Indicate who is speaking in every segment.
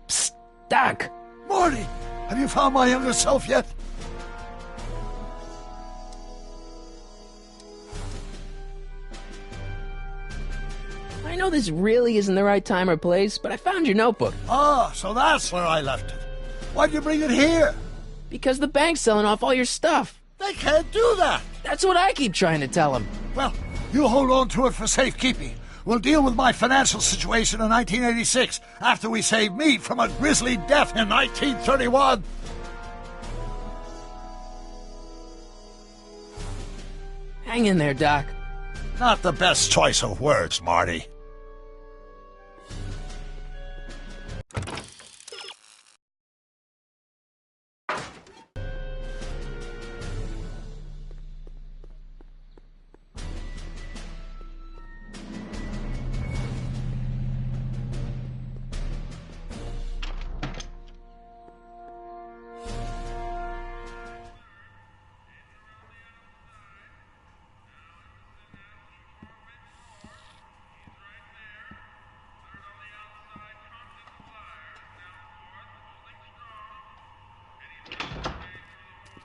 Speaker 1: Psst, Doc!
Speaker 2: Morty, have you found my younger self yet?
Speaker 1: I know this really isn't the right time or place, but I found your notebook.
Speaker 2: Ah, so that's where I left it. Why'd you bring it here?
Speaker 1: Because the bank's selling off all your stuff.
Speaker 2: They can't do that.
Speaker 1: That's what I keep trying to tell them.
Speaker 2: Well, you hold on to it for safekeeping. We'll deal with my financial situation in 1986 after we save me from a grisly death in 1931.
Speaker 1: Hang in there, Doc.
Speaker 2: Not the best choice of words, Marty.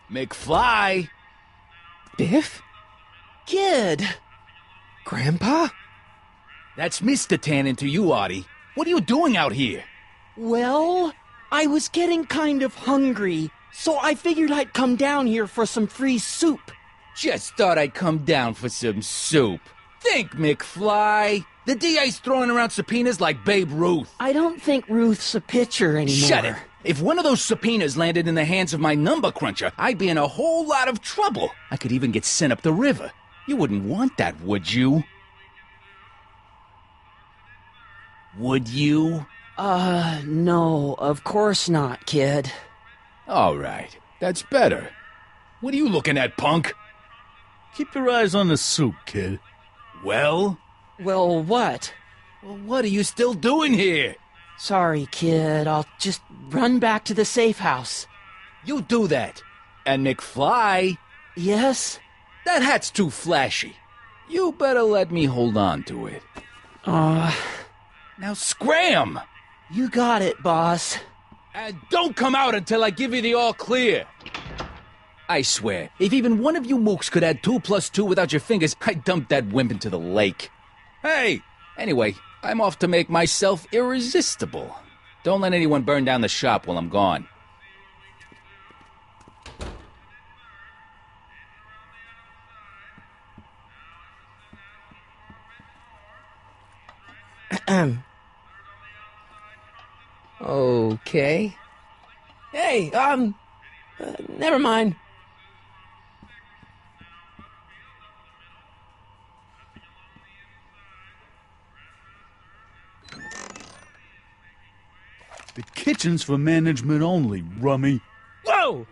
Speaker 3: McFly!
Speaker 1: Biff? Kid! Grandpa?
Speaker 3: That's Mr. Tannen to you, Artie. What are you doing out here?
Speaker 4: Well, I was getting kind of hungry, so I figured I'd come down here for some free soup.
Speaker 3: Just thought I'd come down for some soup. Think, McFly. The DA's throwing around subpoenas like Babe Ruth.
Speaker 4: I don't think Ruth's a pitcher anymore.
Speaker 3: Shut it. If one of those subpoenas landed in the hands of my number cruncher, I'd be in a whole lot of trouble. I could even get sent up the river. You wouldn't want that, would you? Would you?
Speaker 4: No, of course not, kid.
Speaker 3: All right. That's better. What are you looking at, punk?
Speaker 5: Keep your eyes on the soup, kid.
Speaker 3: Well?
Speaker 4: Well, what?
Speaker 3: Well, what are you still doing here?
Speaker 4: Sorry, kid. I'll just run back to the safe house.
Speaker 3: You do that. And McFly?
Speaker 4: Yes?
Speaker 3: That hat's too flashy. You better let me hold on to it. Now scram!
Speaker 4: You got it, boss.
Speaker 3: And don't come out until I give you the all clear. I swear, if even one of you mooks could add 2 + 2 without your fingers, I'd dump that wimp into the lake. Hey! Anyway, I'm off to make myself irresistible. Don't let anyone burn down the shop while I'm gone.
Speaker 1: Okay. Hey, never mind.
Speaker 5: The kitchen's for management only, rummy.
Speaker 1: Whoa!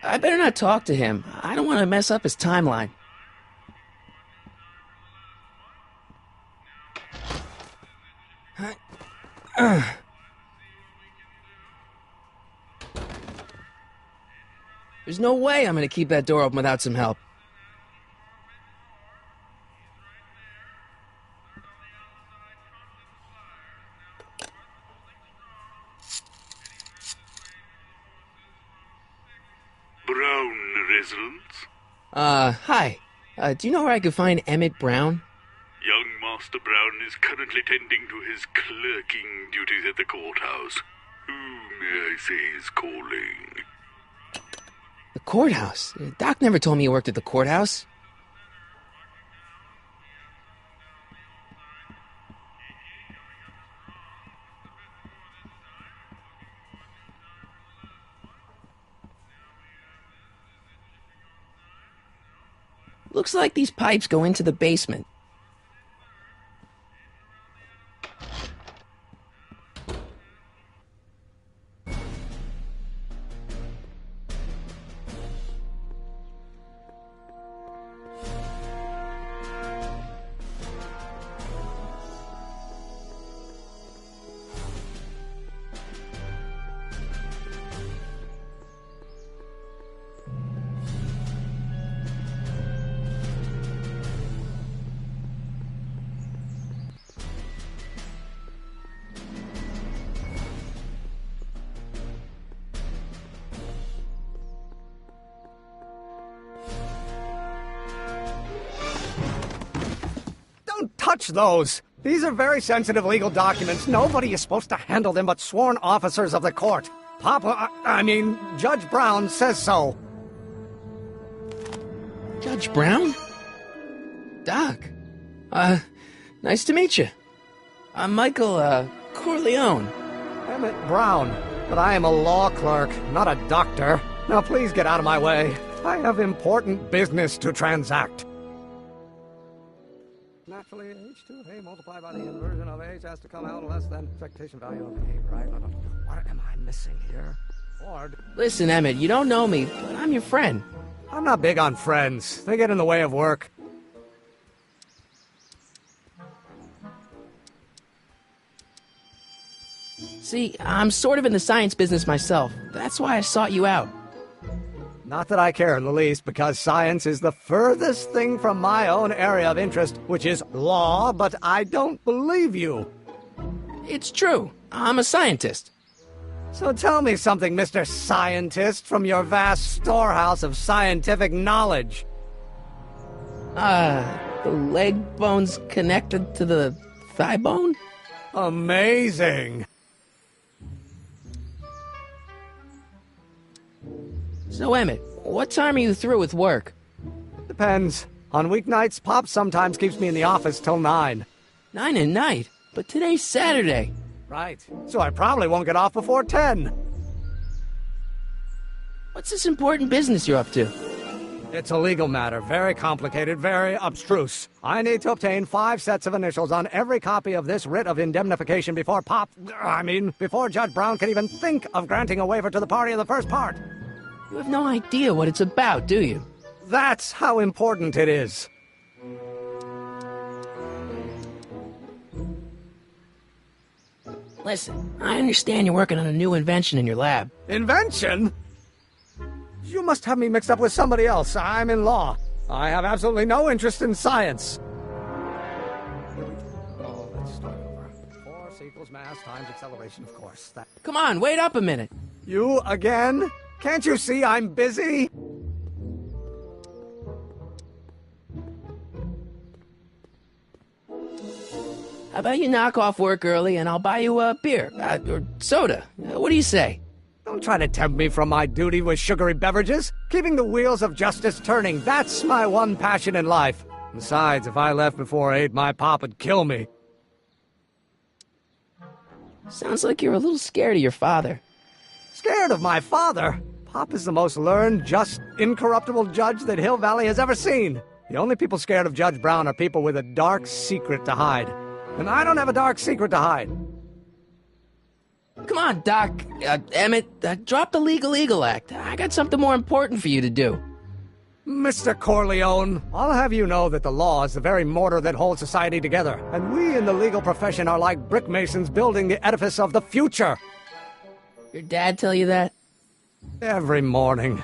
Speaker 1: I better not talk to him. I don't want to mess up his timeline. There's no way I'm going to keep that door open without some help.
Speaker 6: Brown residence?
Speaker 1: Hi. Do you know where I could find Emmett Brown?
Speaker 6: Young Master Brown is currently tending to his clerking duties at the courthouse. Who, may I say, is calling?
Speaker 1: The courthouse? Doc never told me he worked at the courthouse. Looks like these pipes go into the basement.
Speaker 7: touch those. These are very sensitive legal documents. Nobody is supposed to handle them but sworn officers of the court. Judge Brown says so.
Speaker 1: Judge Brown? Doc. Nice to meet you. I'm Michael, Corleone.
Speaker 7: Emmett Brown. But I am a law clerk, not a doctor. Now please get out of my way. I have important business to transact. Naturally, h2 of A multiplied by the inversion of H has to come out less than expectation value of A, right? What am I missing here? Lord.
Speaker 1: Listen, Emmett, you don't know me, but I'm your friend.
Speaker 7: I'm not big on friends. They get in the way of work.
Speaker 1: See, I'm sort of in the science business myself. That's why I sought you out.
Speaker 7: Not that I care in the least, because science is the furthest thing from my own area of interest, which is law, but I don't believe you.
Speaker 1: It's true. I'm a scientist.
Speaker 7: So tell me something, Mr. Scientist, from your vast storehouse of scientific knowledge.
Speaker 1: The leg bone's connected to the thigh bone?
Speaker 7: Amazing.
Speaker 1: So, Emmett, what time are you through with work?
Speaker 7: Depends. On weeknights, Pop sometimes keeps me in the office till 9.
Speaker 1: 9 at night? But today's Saturday.
Speaker 7: Right. So I probably won't get off before 10.
Speaker 1: What's this important business you're up to?
Speaker 7: It's a legal matter. Very complicated, very abstruse. I need to obtain 5 sets of initials on every copy of this writ of indemnification before before Judge Brown can even think of granting a waiver to the party in the first part.
Speaker 1: You have no idea what it's about, do you?
Speaker 7: That's how important it is.
Speaker 1: Listen, I understand you're working on a new invention in your lab.
Speaker 7: Invention? You must have me mixed up with somebody else. I'm in law. I have absolutely no interest in science. Oh, let's start over. Force equals mass times acceleration, of course.
Speaker 1: Come on, wait up a minute.
Speaker 7: You again? Can't you see I'm busy?
Speaker 1: How about you knock off work early and I'll buy you a beer, or soda. What do you say?
Speaker 7: Don't try to tempt me from my duty with sugary beverages. Keeping the wheels of justice turning, that's my one passion in life. Besides, if I left before 8, my pop would kill me.
Speaker 1: Sounds like you're a little scared of your father.
Speaker 7: Scared of my father? Pop is the most learned, just, incorruptible judge that Hill Valley has ever seen. The only people scared of Judge Brown are people with a dark secret to hide. And I don't have a dark secret to hide.
Speaker 1: Come on, Doc. Emmett, drop the Legal Eagle Act. I got something more important for you to do.
Speaker 7: Mr. Corleone, I'll have you know that the law is the very mortar that holds society together, and we in the legal profession are like brick masons building the edifice of the future.
Speaker 1: Your dad tell you that?
Speaker 7: Every morning.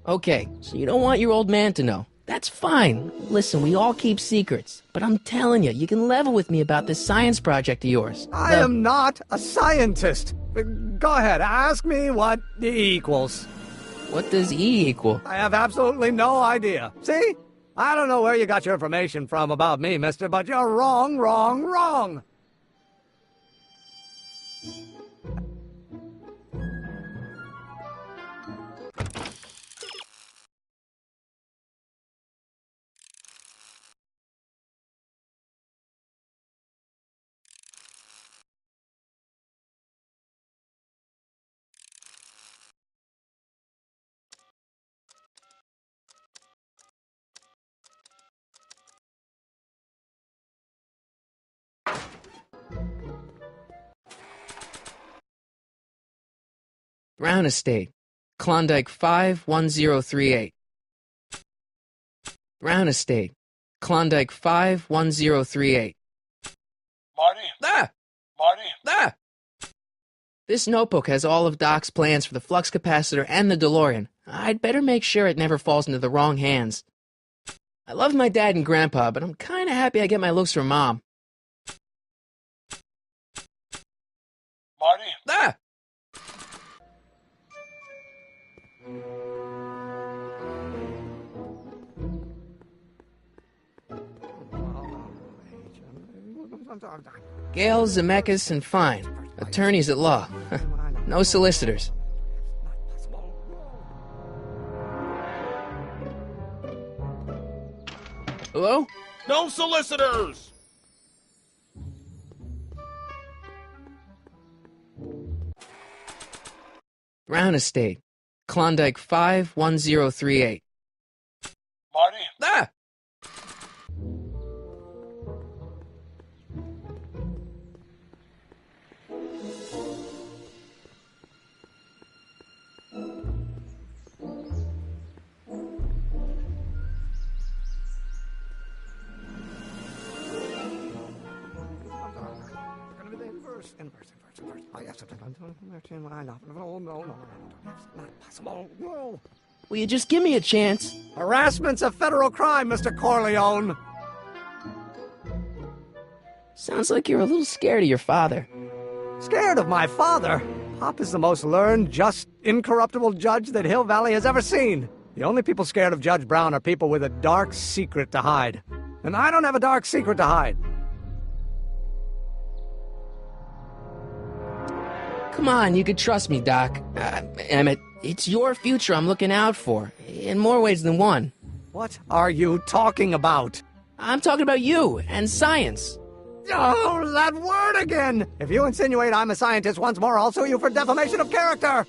Speaker 1: Okay, so you don't want your old man to know. That's fine. Listen, we all keep secrets. But I'm telling you, you can level with me about this science project of yours.
Speaker 7: I am not a scientist. Go ahead, ask me what E equals.
Speaker 1: What does E equal?
Speaker 7: I have absolutely no idea. See? I don't know where you got your information from about me, mister, but you're wrong, wrong, wrong.
Speaker 1: Brown Estate, Klondike 51038. Brown Estate, Klondike 51038.
Speaker 2: Marty?
Speaker 1: Ah!
Speaker 2: Marty?
Speaker 1: Ah! This notebook has all of Doc's plans for the flux capacitor and the DeLorean. I'd better make sure it never falls into the wrong hands. I love my dad and grandpa, but I'm kinda happy I get my looks from Mom.
Speaker 2: Marty?
Speaker 1: Ah! Gale, Zemeckis, and Fine. Attorneys at law. No solicitors. Hello?
Speaker 8: No solicitors!
Speaker 1: Brown Estate. Klondike 51038.
Speaker 2: Marty?
Speaker 1: Ah! Will you just give me a chance?
Speaker 7: Harassment's a federal crime, Mr. Corleone.
Speaker 1: Sounds like you're a little scared of your father.
Speaker 7: Scared of my father? Pop is the most learned, just, incorruptible judge that Hill Valley has ever seen. The only people scared of Judge Brown are people with a dark secret to hide. And I don't have a dark secret to hide.
Speaker 1: Come on, you could trust me, Doc. Emmett, it's your future I'm looking out for, in more ways than one.
Speaker 7: What are you talking about?
Speaker 1: I'm talking about you and science.
Speaker 7: Oh, that word again! If you insinuate I'm a scientist once more, I'll sue you for defamation of character!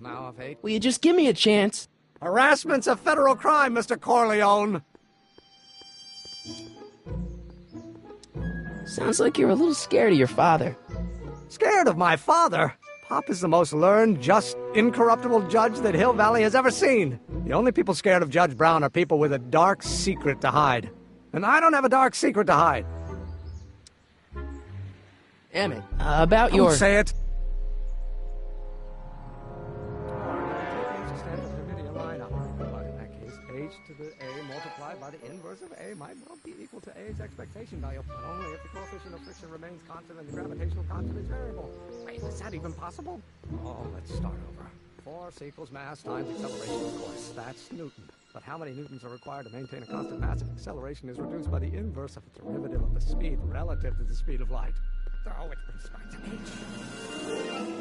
Speaker 7: Now of hate.
Speaker 1: Will you just give me a chance?
Speaker 7: Harassment's a federal crime, Mr. Corleone.
Speaker 1: Sounds like you're a little scared of your father.
Speaker 7: Scared of my father? Pop is the most learned, just, incorruptible judge that Hill Valley has ever seen. The only people scared of Judge Brown are people with a dark secret to hide. And I don't have a dark secret to hide.
Speaker 1: Emmett, about your...
Speaker 7: Don't say it. H to the A multiplied by the inverse of A might well be equal to A's expectation value, but only if the coefficient of friction remains constant and the gravitational constant is variable. Wait, is that even possible? Oh, let's start over. Force equals mass times acceleration, of course. That's Newton. But how many newtons are required to maintain a constant mass if acceleration is reduced by the inverse of the derivative of the speed relative to the speed of light? Oh, it starts at H.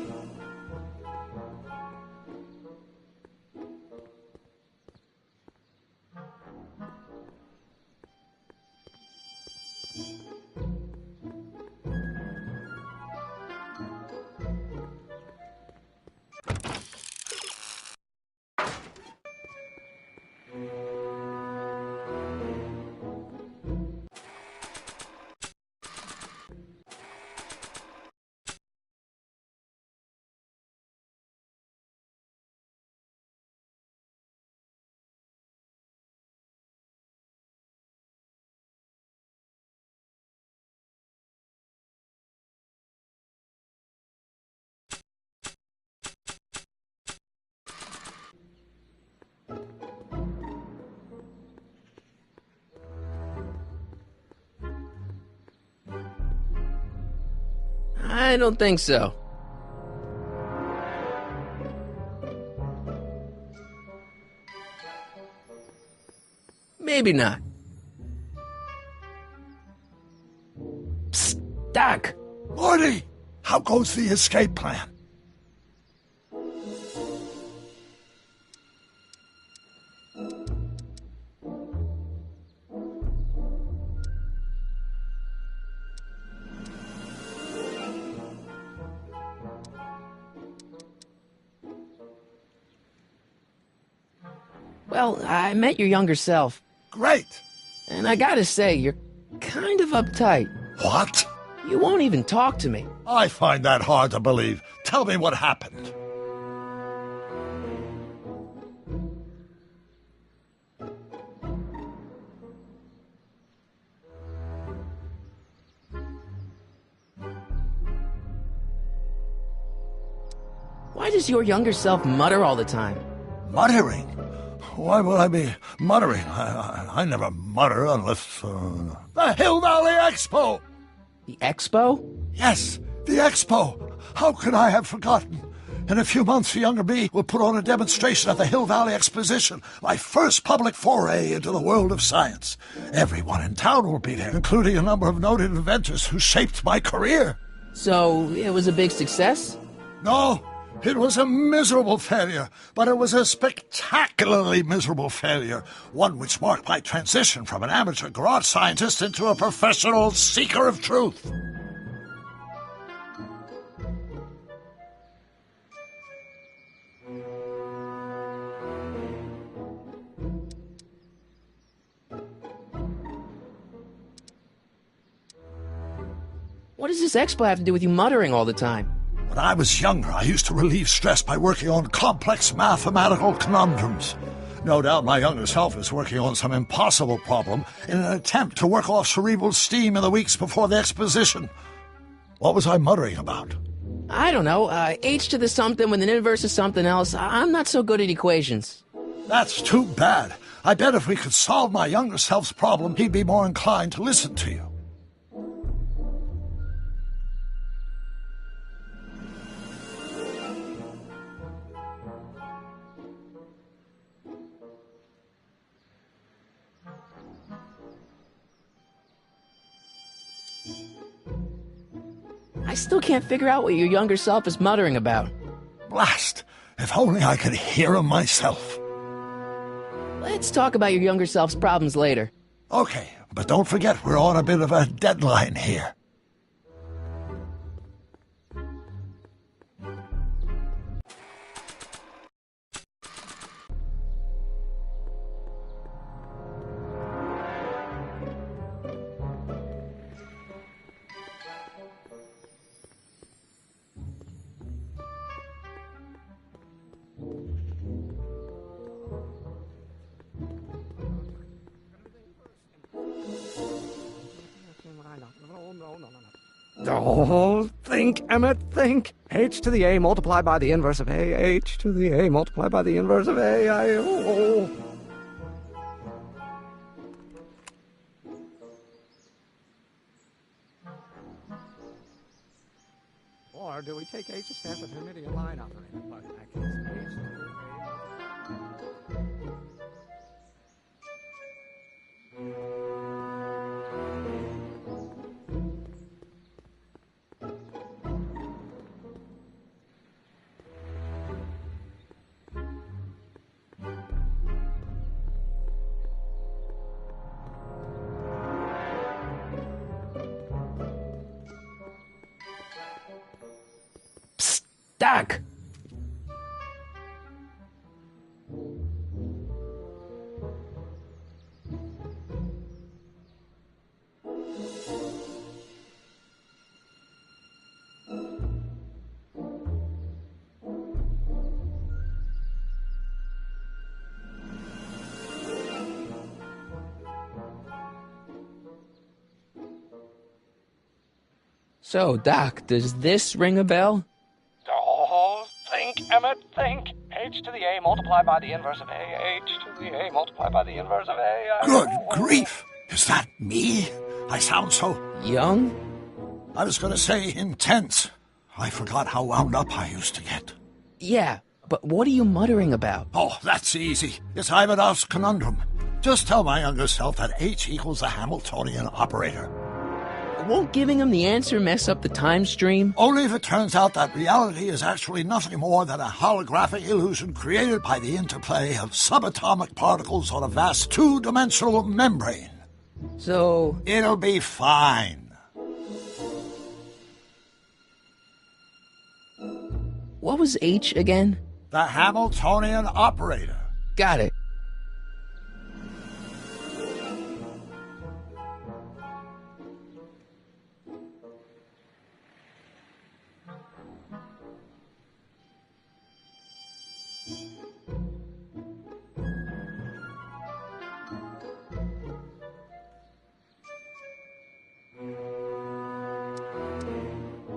Speaker 1: I don't think so. Maybe not. Psst, Doc!
Speaker 2: Marty! How goes the escape plan?
Speaker 1: Well, I met your younger self,
Speaker 2: Great!
Speaker 1: and I gotta say, you're kind of uptight.
Speaker 2: What?
Speaker 1: You won't even talk to me.
Speaker 2: I find that hard to believe. Tell me what happened.
Speaker 1: Why does your younger self mutter all the time?
Speaker 2: Muttering? Why would I be muttering? I never mutter unless... The Hill Valley Expo!
Speaker 1: The expo?
Speaker 2: Yes, the Expo! How could I have forgotten? In a few months, the younger me will put on a demonstration at the Hill Valley Exposition, my first public foray into the world of science. Everyone in town will be there, including a number of noted inventors who shaped my career.
Speaker 1: So, it was a big success?
Speaker 2: No, it was a miserable failure, but it was a spectacularly miserable failure, one which marked my transition from an amateur garage scientist into a professional seeker of truth.
Speaker 1: What does this expo have to do with you muttering all the time?
Speaker 2: When I was younger, I used to relieve stress by working on complex mathematical conundrums. No doubt my younger self is working on some impossible problem in an attempt to work off cerebral steam in the weeks before the exposition. What was I muttering about?
Speaker 1: I don't know. H to the something when the inverse is something else. I'm not so good at equations.
Speaker 2: That's too bad. I bet if we could solve my younger self's problem, he'd be more inclined to listen to you.
Speaker 1: I still can't figure out what your younger self is muttering about.
Speaker 2: Blast! If only I could hear him myself.
Speaker 1: Let's talk about your younger self's problems later.
Speaker 2: Okay, but don't forget we're on a bit of a deadline here.
Speaker 7: Oh, think, Emmett, think. H to the A multiplied by the inverse of A. H to the A multiplied by the inverse of A. Or do we take H to stand for the Hermitian line operator? But I can say H to the A.
Speaker 1: Doc! So, Doc, does this ring a bell?
Speaker 7: Oh, think, Emmett, think. H to the A multiplied by the inverse of A. H to the A multiplied by the inverse of A.
Speaker 2: Good grief! Is that me? I sound so...
Speaker 1: Young?
Speaker 2: I was going to say intense. I forgot how wound up I used to get.
Speaker 1: Yeah, but what are you muttering about?
Speaker 2: Oh, that's easy. It's Ivanov's conundrum. Just tell my younger self that H equals the Hamiltonian operator.
Speaker 1: Won't giving him the answer mess up the time stream?
Speaker 2: Only if it turns out that reality is actually nothing more than a holographic illusion created by the interplay of subatomic particles on a vast two-dimensional membrane.
Speaker 1: So...
Speaker 2: It'll be fine.
Speaker 1: What was H again?
Speaker 2: The Hamiltonian operator.
Speaker 1: Got it.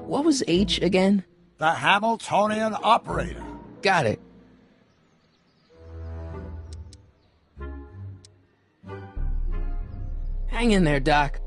Speaker 1: What was H again?
Speaker 2: The Hamiltonian operator.
Speaker 1: Got it. Hang in there, Doc.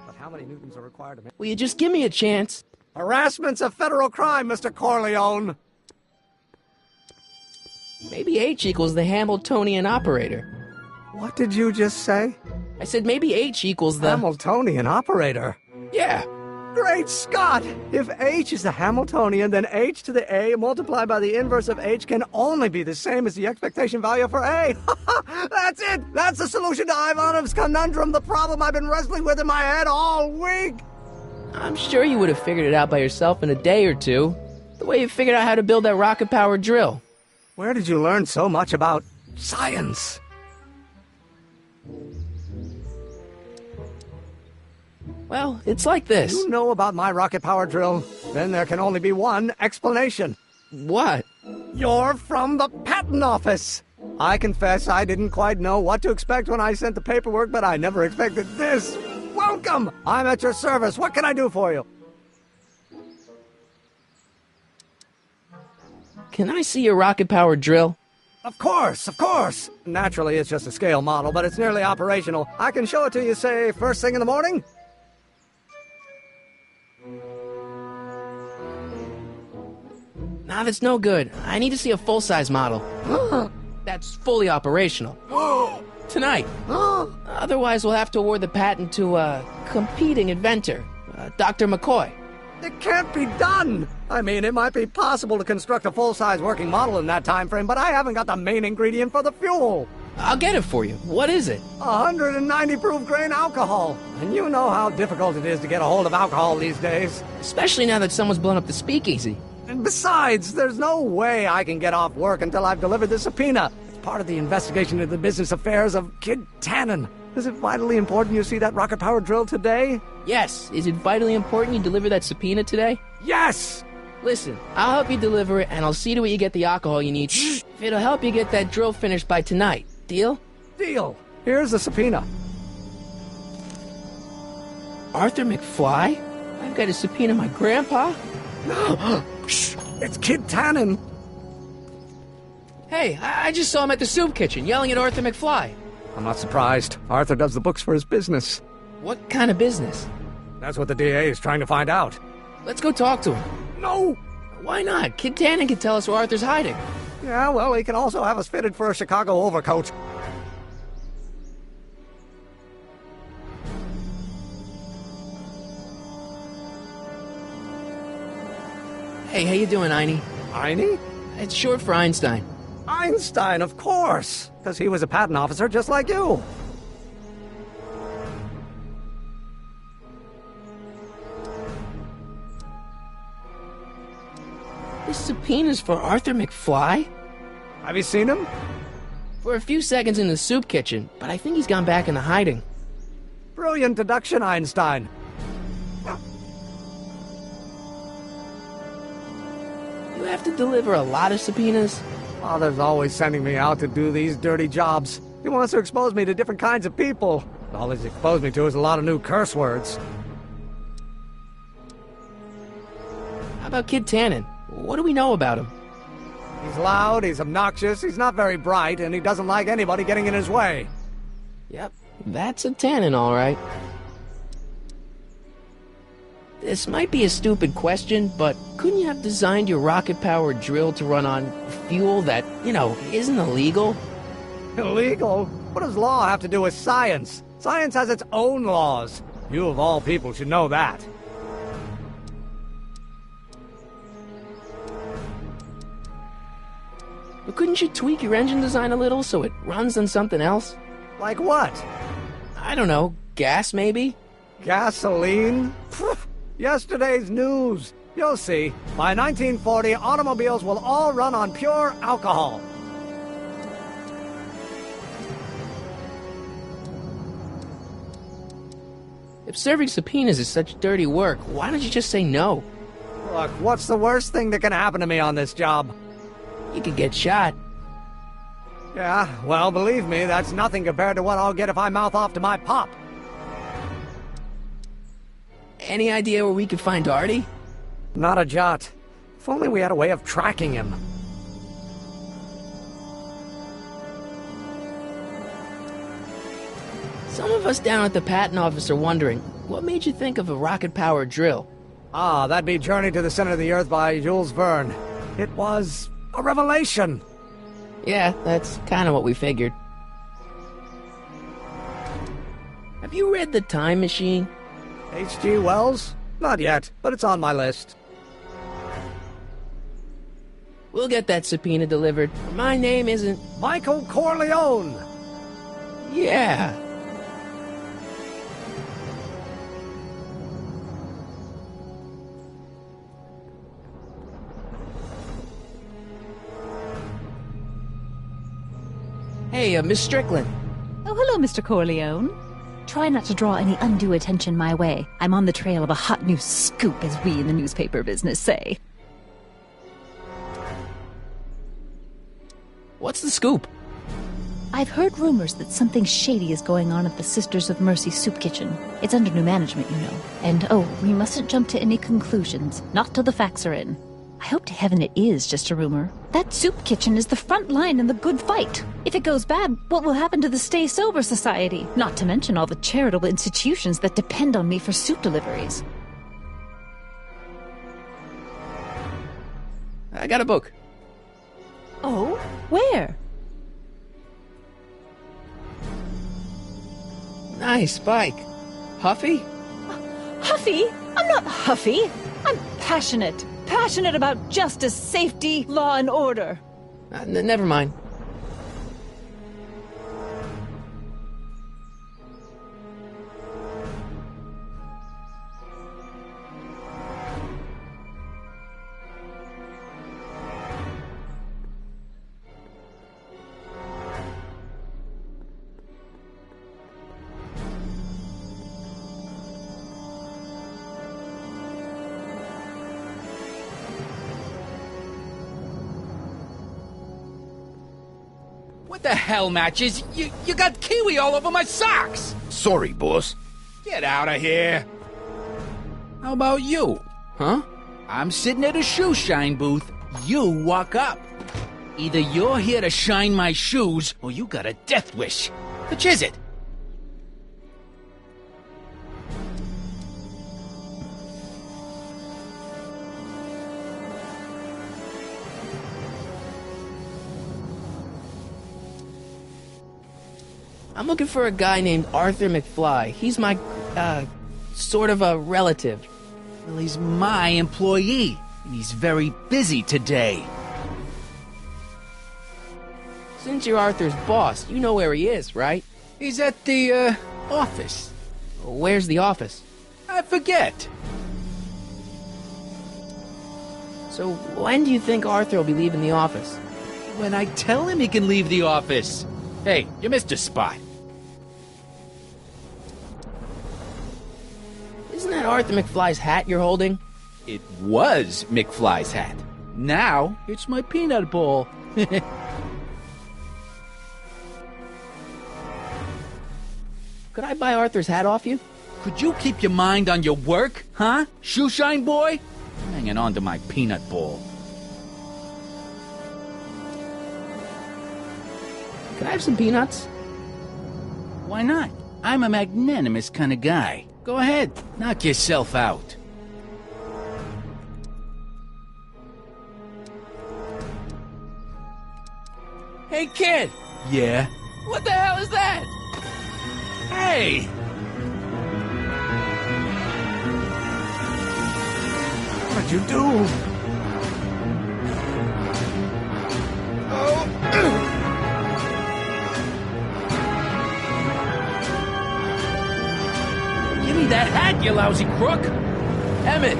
Speaker 7: But how many newtons are required to make...
Speaker 1: Will you just give me a chance?
Speaker 7: Harassment's a federal crime, Mr. Corleone!
Speaker 1: Maybe H equals the Hamiltonian operator.
Speaker 7: What did you just say?
Speaker 1: I said maybe H equals the...
Speaker 7: Hamiltonian operator?
Speaker 1: Yeah.
Speaker 7: Great Scott! If H is the Hamiltonian, then H to the A multiplied by the inverse of H can only be the same as the expectation value for A. That's it! That's the solution to Ivanov's conundrum, the problem I've been wrestling with in my head all week!
Speaker 1: I'm sure you would have figured it out by yourself in a day or two. The way you figured out how to build that rocket-powered drill.
Speaker 7: Where did you learn so much about science?
Speaker 1: Well, it's like this.
Speaker 7: You know about my rocket power drill? Then there can only be one explanation.
Speaker 1: What?
Speaker 7: You're from the patent office! I confess I didn't quite know what to expect when I sent the paperwork, but I never expected this. Welcome! I'm at your service. What can I do for you?
Speaker 1: Can I see your rocket-powered drill?
Speaker 7: Of course, of course! Naturally, it's just a scale model, but it's nearly operational. I can show it to you, say, first thing in the morning?
Speaker 1: Nah, that's no good. I need to see a full-size model. That's fully operational. Tonight. Otherwise, we'll have to award the patent to a competing inventor, Dr. McCoy.
Speaker 7: It can't be done! I mean, it might be possible to construct a full-size working model in that time frame, but I haven't got the main ingredient for the fuel.
Speaker 1: I'll get it for you. What is it?
Speaker 7: 190 proof grain alcohol. And you know how difficult it is to get a hold of alcohol these days.
Speaker 1: Especially now that someone's blown up the speakeasy.
Speaker 7: And besides, there's no way I can get off work until I've delivered the subpoena. It's part of the investigation into the business affairs of Kid Tannen. Is it vitally important you see that rocket-powered drill today?
Speaker 1: Yes. Is it vitally important you deliver that subpoena today?
Speaker 7: Yes!
Speaker 1: Listen, I'll help you deliver it, and I'll see to it you get the alcohol you need. If it'll help you get that drill finished by tonight. Deal?
Speaker 7: Deal. Here's the subpoena.
Speaker 1: Arthur McFly? I've got to subpoena my grandpa?
Speaker 7: Shh! It's Kid Tannen.
Speaker 1: Hey, I just saw him at the soup kitchen, yelling at Arthur McFly.
Speaker 7: I'm not surprised. Arthur does the books for his business.
Speaker 1: What kind of business?
Speaker 7: That's what the DA is trying to find out.
Speaker 1: Let's go talk to him.
Speaker 7: No!
Speaker 1: Why not? Kid Tannen can tell us where Arthur's hiding.
Speaker 7: Yeah, well, he can also have us fitted for a Chicago overcoat.
Speaker 1: Hey, how you doing, Einie?
Speaker 7: Einie?
Speaker 1: It's short for Einstein.
Speaker 7: Einstein, of course! Because he was a patent officer just like you.
Speaker 1: This subpoena's for Arthur McFly?
Speaker 7: Have you seen him?
Speaker 1: For a few seconds in the soup kitchen, but I think he's gone back into hiding.
Speaker 7: Brilliant deduction, Einstein.
Speaker 1: You have to deliver a lot of subpoenas?
Speaker 7: Father's always sending me out to do these dirty jobs. He wants to expose me to different kinds of people. All he's exposed me to is a lot of new curse words.
Speaker 1: How about Kid Tannen? What do we know about him?
Speaker 7: He's loud, he's obnoxious, he's not very bright, and he doesn't like anybody getting in his way.
Speaker 1: Yep, that's a Tannen, all right. This might be a stupid question, but couldn't you have designed your rocket-powered drill to run on fuel that, isn't illegal?
Speaker 7: Illegal? What does law have to do with science? Science has its own laws. You of all people should know that.
Speaker 1: But couldn't you tweak your engine design a little so it runs on something else?
Speaker 7: Like what?
Speaker 1: I don't know, gas maybe?
Speaker 7: Gasoline? Yesterday's news. You'll see. By 1940, automobiles will all run on pure alcohol.
Speaker 1: If serving subpoenas is such dirty work, why don't you just say no?
Speaker 7: Look, what's the worst thing that can happen to me on this job?
Speaker 1: You could get shot.
Speaker 7: Yeah, well, believe me, that's nothing compared to what I'll get if I mouth off to my pop.
Speaker 1: Any idea where we could find Artie?
Speaker 7: Not a jot. If only we had a way of tracking him.
Speaker 1: Some of us down at the patent office are wondering, what made you think of a rocket-powered drill?
Speaker 7: Ah, that'd be Journey to the Center of the Earth by Jules Verne. It was a revelation.
Speaker 1: Yeah, that's kind of what we figured. Have you read The Time Machine?
Speaker 7: H.G. Wells? Not yet, but it's on my list.
Speaker 1: We'll get that subpoena delivered. My name isn't...
Speaker 7: Michael Corleone!
Speaker 1: Yeah. Hey, Miss Strickland.
Speaker 9: Oh, hello, Mr. Corleone. Try not to draw any undue attention my way. I'm on the trail of a hot new scoop, as we in the newspaper business say.
Speaker 1: What's the scoop?
Speaker 9: I've heard rumors that something shady is going on at the Sisters of Mercy soup kitchen. It's under new management, you know. And, oh, we mustn't jump to any conclusions. Not till the facts are in. I hope to heaven it is just a rumor. That soup kitchen is the front line in the good fight. If it goes bad, what will happen to the Stay Sober Society? Not to mention all the charitable institutions that depend on me for soup deliveries.
Speaker 1: I got a book.
Speaker 9: Oh? Where?
Speaker 1: Nice bike. Huffy?
Speaker 9: Huffy? I'm not huffy. I'm passionate. Passionate about justice, safety, law, and order.
Speaker 1: Never mind.
Speaker 3: What the hell, Matches? You got kiwi all over my socks!
Speaker 8: Sorry, boss.
Speaker 3: Get out of here! How about you?
Speaker 1: Huh?
Speaker 3: I'm sitting at a shoe shine booth. You walk up. Either you're here to shine my shoes, or you got a death wish. Which is it?
Speaker 1: I'm looking for a guy named Arthur McFly. He's my, sort of a relative.
Speaker 3: Well, he's my employee, and he's very busy today.
Speaker 1: Since you're Arthur's boss, you know where he is, right?
Speaker 3: He's at the, office.
Speaker 1: Where's the office?
Speaker 3: I forget.
Speaker 1: So when do you think Arthur will be leaving the office?
Speaker 3: When I tell him he can leave the office. Hey, you missed a spot.
Speaker 1: Isn't that Arthur McFly's hat you're holding?
Speaker 3: It was McFly's hat. Now, it's my peanut bowl.
Speaker 1: Could I buy Arthur's hat off you?
Speaker 3: Could you keep your mind on your work, huh? Shoeshine boy? I'm hanging on to my peanut bowl.
Speaker 1: Can I have some peanuts?
Speaker 3: Why not? I'm a magnanimous kind of guy. Go ahead, knock yourself out.
Speaker 1: Hey, kid!
Speaker 3: Yeah?
Speaker 1: What the hell is that?
Speaker 3: Hey!
Speaker 7: What'd you do?
Speaker 3: Give me that hat, you lousy crook!
Speaker 1: Emmett!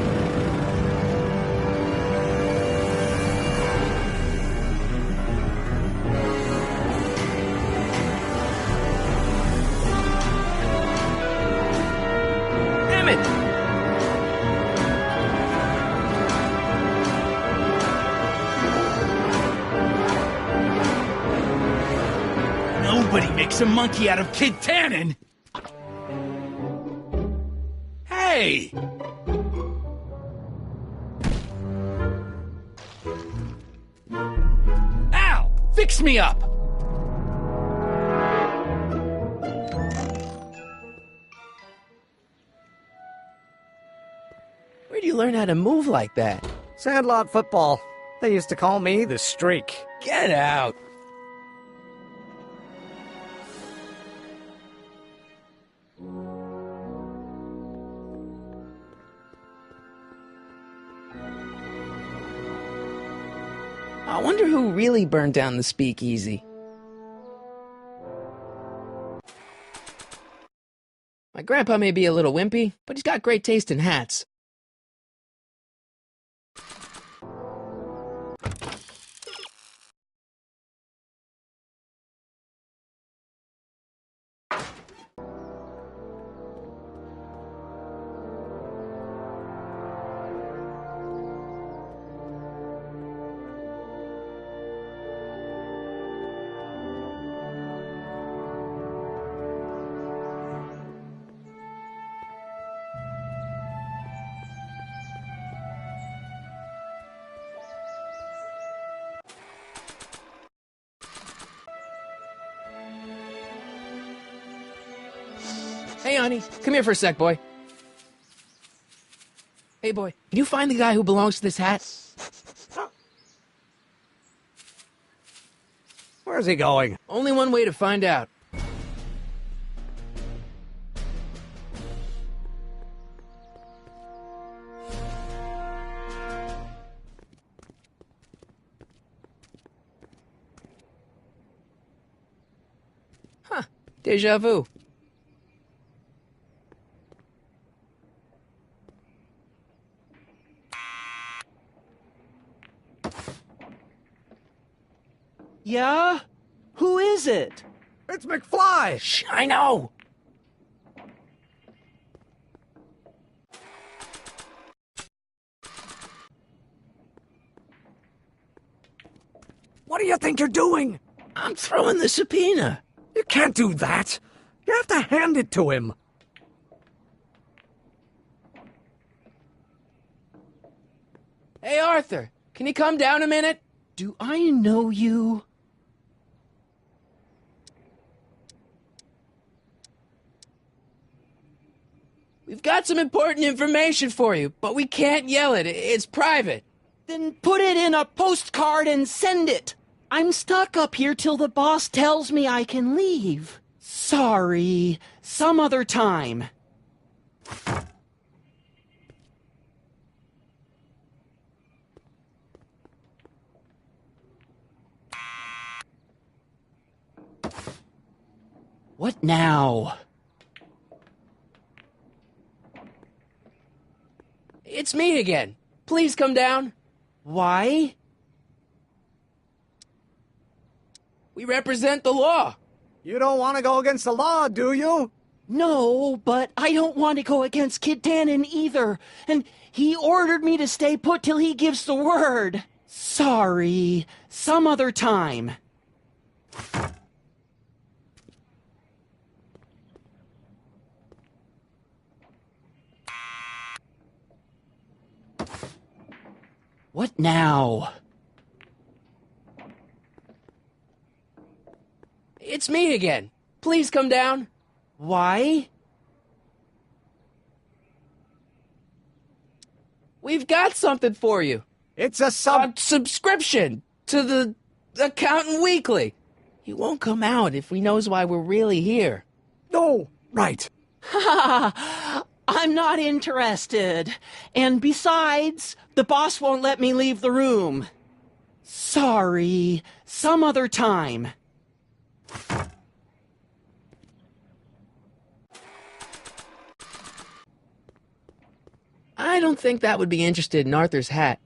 Speaker 3: Nobody makes a monkey out of Kid Tannen! Hey! Al! Fix me up!
Speaker 1: Where'd you learn how to move like that?
Speaker 7: Sandlot football. They used to call me the Streak.
Speaker 3: Get out!
Speaker 1: I wonder who really burned down the speakeasy. My grandpa may be a little wimpy, but he's got great taste in hats. Hey, honey, come here for a sec, boy. Hey, boy, can you find the guy who belongs to this hat?
Speaker 7: Where's he going?
Speaker 1: Only one way to find out. Huh, déjà vu.
Speaker 4: Yeah? Who is it?
Speaker 7: It's McFly!
Speaker 1: Shh, I know!
Speaker 7: What do you think you're doing?
Speaker 1: I'm throwing the subpoena.
Speaker 7: You can't do that. You have to hand it to him.
Speaker 1: Hey, Arthur, can you come down a minute?
Speaker 4: Do I know you?
Speaker 1: We've got some important information for you, but we can't yell it. It's private.
Speaker 4: Then put it in a postcard and send it. I'm stuck up here till the boss tells me I can leave. Sorry, some other time. What now?
Speaker 1: It's me again. Please come down.
Speaker 4: Why?
Speaker 1: We represent the law.
Speaker 7: You don't want to go against the law, do you?
Speaker 4: No, but I don't want to go against Kid Tannen either. And he ordered me to stay put till he gives the word. Sorry, some other time. What now?
Speaker 1: It's me again. Please come down.
Speaker 4: Why?
Speaker 1: We've got something for you.
Speaker 7: It's a
Speaker 1: A subscription to the Accountant Weekly. He won't come out if he knows why we're really here.
Speaker 7: No, right.
Speaker 4: Ha! I'm not interested. And besides, the boss won't let me leave the room. Sorry, some other time.
Speaker 1: I don't think that would be interested in Arthur's hat.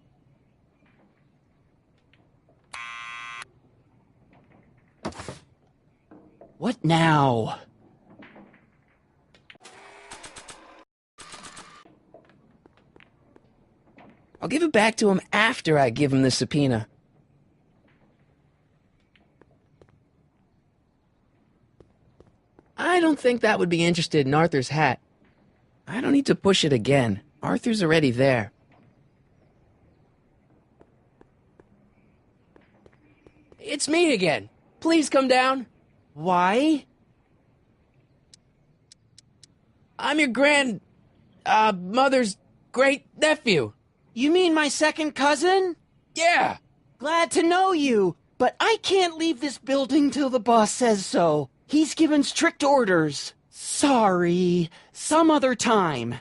Speaker 4: What now?
Speaker 1: I'll give it back to him after I give him the subpoena. I don't think that would be interested in Arthur's hat. I don't need to push it again. Arthur's already there. It's me again. Please come down.
Speaker 4: Why?
Speaker 1: I'm your mother's great-nephew.
Speaker 4: You mean my second cousin?
Speaker 1: Yeah.
Speaker 4: Glad to know you, but I can't leave this building till the boss says so. He's given strict orders. Sorry, some other time.